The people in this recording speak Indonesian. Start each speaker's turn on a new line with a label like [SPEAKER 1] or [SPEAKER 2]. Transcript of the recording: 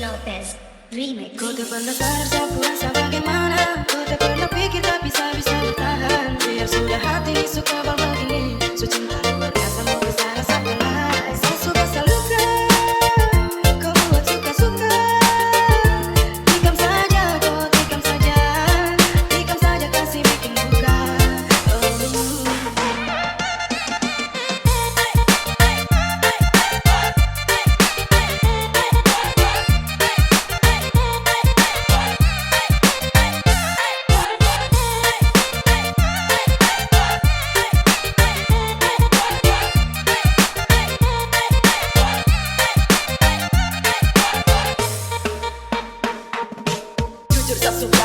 [SPEAKER 1] Lopez Remix.
[SPEAKER 2] Kau tak pernah sadar sapu rasa bagaimana. Kau tak pernah pikir tak bisa bertahan. Biar sudah hati suka begini. So cinta luar biasa mau bisa rasakanlah. Saya sudah saluka. Kau buat suka-suka. Tikam saja, kau tikam saja. Tikam saja kasih bikin buka. Jujur tak suka